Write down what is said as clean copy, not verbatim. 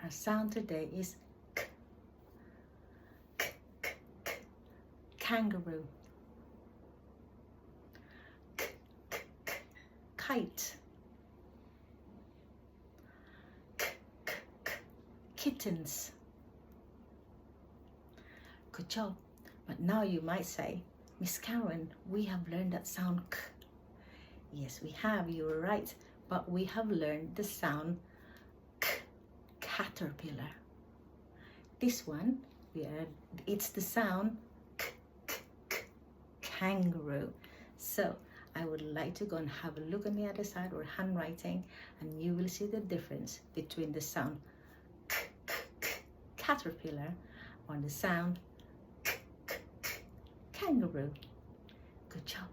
Our sound today is k, k, k, k. Kangaroo, k, k, k. Kite, k, k, k. Kittens. Good job. But now you might say, Miss Karen, we have learned that sound k. Yes, we have, you were right. But we have learned the sound k, caterpillar. This one, it's the sound k, k, k, kangaroo. So I would like to go and have a look on the other side or handwriting, and you will see the difference between the sound k, k, k, caterpillar or the sound k, k, k, kangaroo. Good job.